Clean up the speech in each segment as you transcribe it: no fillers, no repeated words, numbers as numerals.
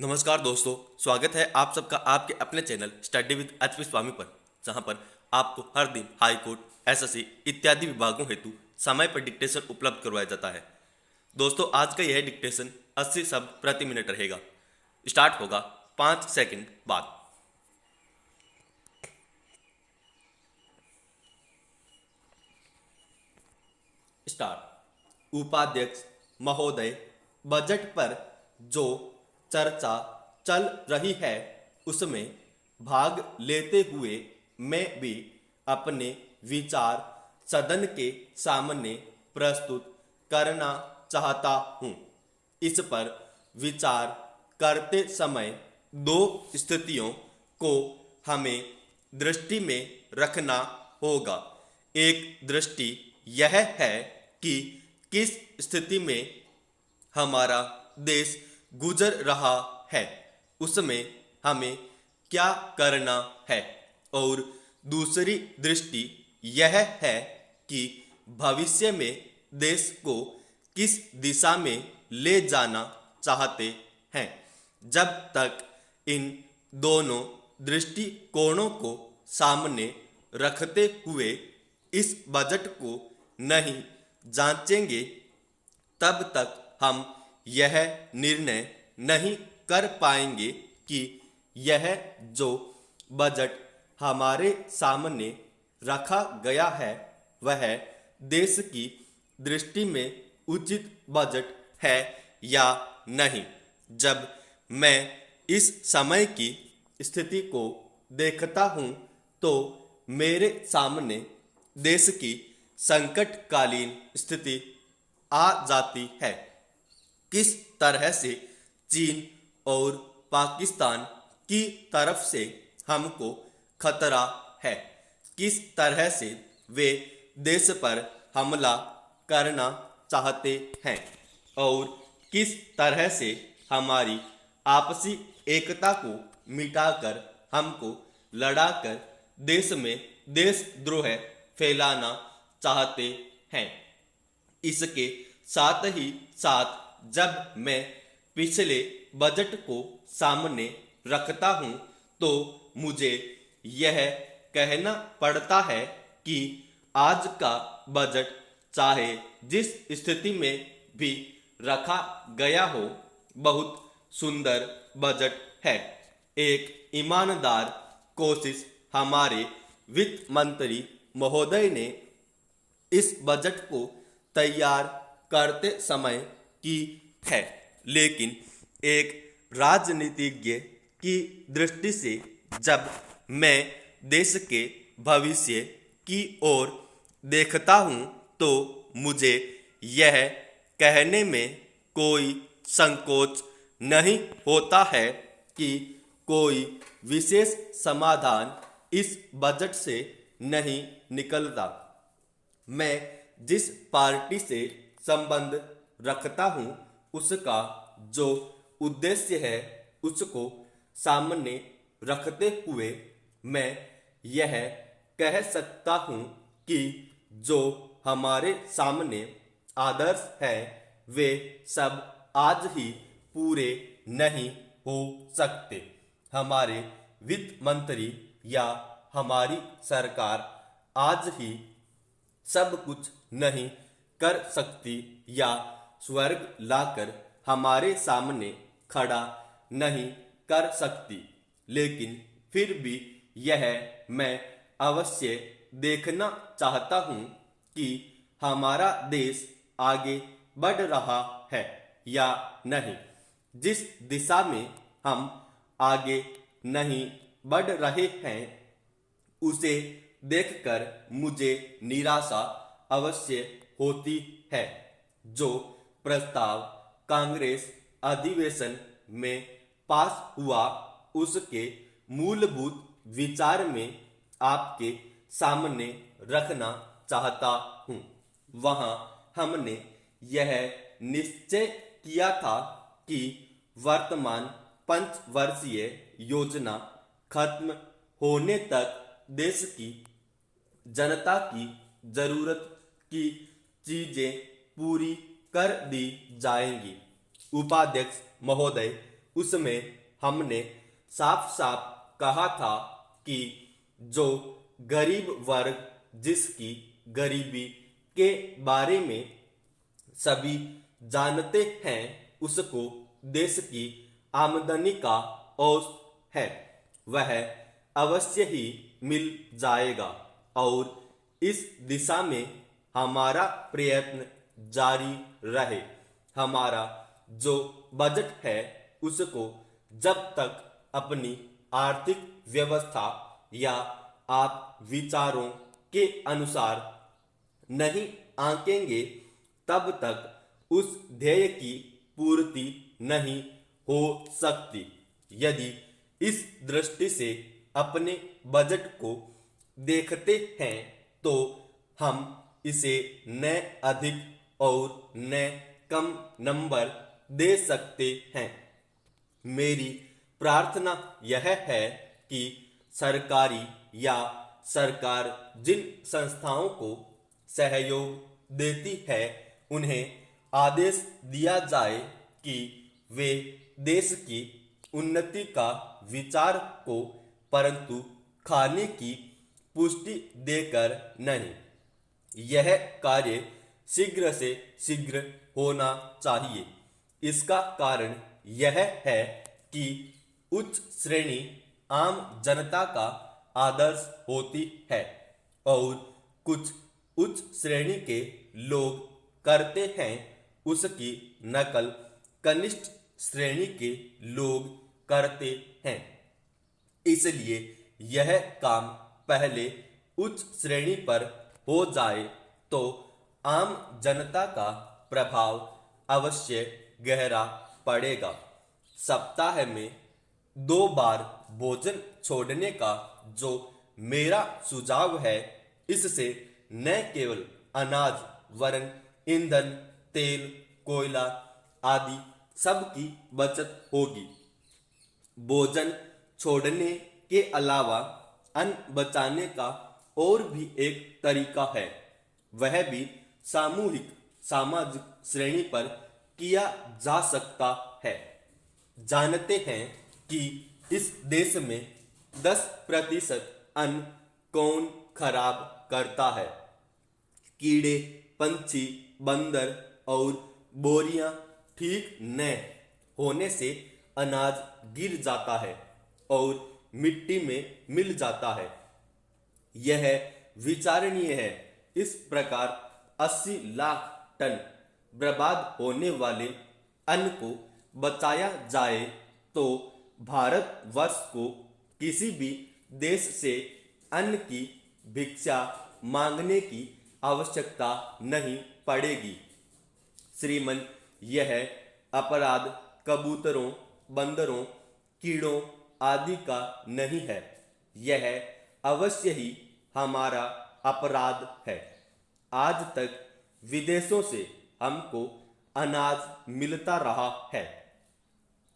नमस्कार दोस्तों, स्वागत है आप सबका आपके अपने चैनल स्टडी विद एचपी स्वामी पर, जहां पर आपको हर दिन हाई कोर्ट, एसएससी इत्यादि विभागों हेतु समय पर डिक्टेशन उपलब्ध करवाया जाता है। दोस्तों, आज का यह डिक्टेशन 80 शब्द प्रति मिनट रहेगा। स्टार्ट होगा 5 सेकंड बाद। स्टार्ट। उपाध्यक्ष महोदय, बजट पर जो चर्चा चल रही है उसमें भाग लेते हुए मैं भी अपने विचार सदन के सामने प्रस्तुत करना चाहता हूँ। इस पर विचार करते समय दो स्थितियों को हमें दृष्टि में रखना होगा। एक दृष्टि यह है कि किस स्थिति में हमारा देश गुजर रहा है, उसमें हमें क्या करना है, और दूसरी दृष्टि यह है कि भविष्य में देश को किस दिशा में ले जाना चाहते हैं। जब तक इन दोनों दृष्टिकोणों को सामने रखते हुए इस बजट को नहीं जांचेंगे, तब तक हम यह निर्णय नहीं कर पाएंगे कि यह जो बजट हमारे सामने रखा गया है वह देश की दृष्टि में उचित बजट है या नहीं। जब मैं इस समय की स्थिति को देखता हूँ तो मेरे सामने देश की संकटकालीन स्थिति आ जाती है। किस तरह से चीन और पाकिस्तान की तरफ से हमको खतरा है, किस तरह से वे देश पर हमला करना चाहते हैं, और किस तरह से हमारी आपसी एकता को मिटाकर हमको लड़ाकर देश में देशद्रोह फैलाना चाहते हैं। इसके साथ ही साथ जब मैं पिछले बजट को सामने रखता हूँ तो मुझे यह कहना पड़ता है कि आज का बजट चाहे जिस स्थिति में भी रखा गया हो, बहुत सुंदर बजट है। एक ईमानदार कोशिश हमारे वित्त मंत्री महोदय ने इस बजट को तैयार करते समय की है, लेकिन एक राजनीतिज्ञ की दृष्टि से जब मैं देश के भविष्य की ओर देखता हूँ तो मुझे यह कहने में कोई संकोच नहीं होता है कि कोई विशेष समाधान इस बजट से नहीं निकलता। मैं जिस पार्टी से संबंध रखता हूँ उसका जो उद्देश्य है उसको सामने रखते हुए मैं यह कह सकता हूँ कि जो हमारे सामने आदर्श है वे सब आज ही पूरे नहीं हो सकते। हमारे वित्त मंत्री या हमारी सरकार आज ही सब कुछ नहीं कर सकती या स्वर्ग लाकर हमारे सामने खड़ा नहीं कर सकती, लेकिन फिर भी यह मैं अवश्य देखना चाहता हूँ कि हमारा देश आगे बढ़ रहा है या नहीं। जिस दिशा में हम आगे नहीं बढ़ रहे हैं उसे देखकर मुझे निराशा अवश्य होती है। जो प्रस्ताव कांग्रेस अधिवेशन में पास हुआ उसके मूलभूत विचार में आपके सामने रखना चाहता हूँ। वहाँ हमने यह निश्चय किया था कि वर्तमान पंचवर्षीय योजना खत्म होने तक देश की जनता की जरूरत की चीजें पूरी कर दी जाएंगी। उपाध्यक्ष महोदय, उसमें हमने साफ साफ कहा था कि जो गरीब वर्ग जिसकी गरीबी के बारे में सभी जानते हैं उसको देश की आमदनी का औसत है वह अवश्य ही मिल जाएगा और इस दिशा में हमारा प्रयत्न जारी रहे। हमारा जो बजट है उसको जब तक अपनी आर्थिक व्यवस्था या आप विचारों के अनुसार नहीं आंकेंगे तब तक उस ध्येय की पूर्ति नहीं हो सकती। यदि इस दृष्टि से अपने बजट को देखते हैं तो हम इसे न अधिक और न कम नंबर दे सकते हैं। मेरी प्रार्थना यह है कि सरकारी या सरकार जिन संस्थाओं को सहयोग देती है उन्हें आदेश दिया जाए कि वे देश की उन्नति का विचार को परंतु खाने की पुष्टि देकर नहीं। यह कार्य शीघ्र से शीघ्र होना चाहिए। इसका कारण यह है कि उच्च श्रेणी आम जनता का आदर्श होती है और कुछ उच्च श्रेणी के लोग करते हैं उसकी नकल कनिष्ठ श्रेणी के लोग करते हैं। इसलिए यह काम पहले उच्च श्रेणी पर हो जाए तो आम जनता का प्रभाव अवश्य गहरा पड़ेगा। सप्ताह में 2 बार भोजन छोड़ने का जो मेरा सुझाव है इससे न केवल अनाज वरन ईंधन तेल कोयला आदि सब की बचत होगी। भोजन छोड़ने के अलावा अन्न बचाने का और भी एक तरीका है वह भी सामाजिक श्रेणी पर किया जा सकता है। जानते हैं कि इस देश में 10% अन्न कौन खराब करता है? कीड़े पंछी बंदर और बोरियां ठीक न होने से अनाज गिर जाता है और मिट्टी में मिल जाता है। यह विचारणीय है। इस प्रकार 80 लाख टन बर्बाद होने वाले अन्न को बचाया जाए तो भारतवर्ष को किसी भी देश से अन्न की भिक्षा मांगने की आवश्यकता नहीं पड़ेगी। श्रीमान, यह अपराध कबूतरों बंदरों कीड़ों आदि का नहीं है। यह अवश्य ही हमारा अपराध है। आज तक विदेशों से हमको अनाज मिलता रहा है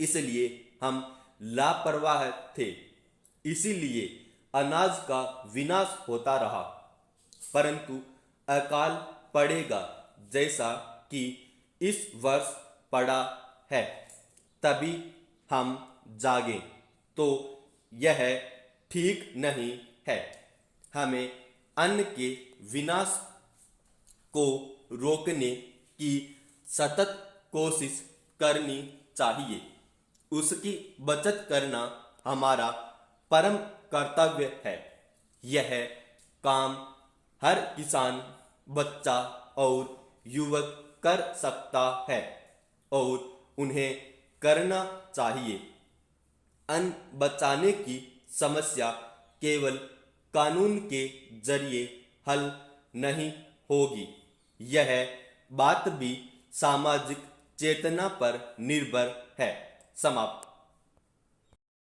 इसलिए हम लापरवाह थे, इसीलिए अनाज का विनाश होता रहा। परंतु अकाल पड़ेगा जैसा कि इस वर्ष पड़ा है तभी हम जागें तो यह ठीक नहीं है। हमें अन्न के विनाश को रोकने की सतत कोशिश करनी चाहिए। उसकी बचत करना हमारा परम कर्तव्य है। यह काम हर किसान बच्चा और युवक कर सकता है और उन्हें करना चाहिए। अन्न बचाने की समस्या केवल कानून के जरिए हल नहीं होगी। यह बात भी सामाजिक चेतना पर निर्भर है। समाप्त।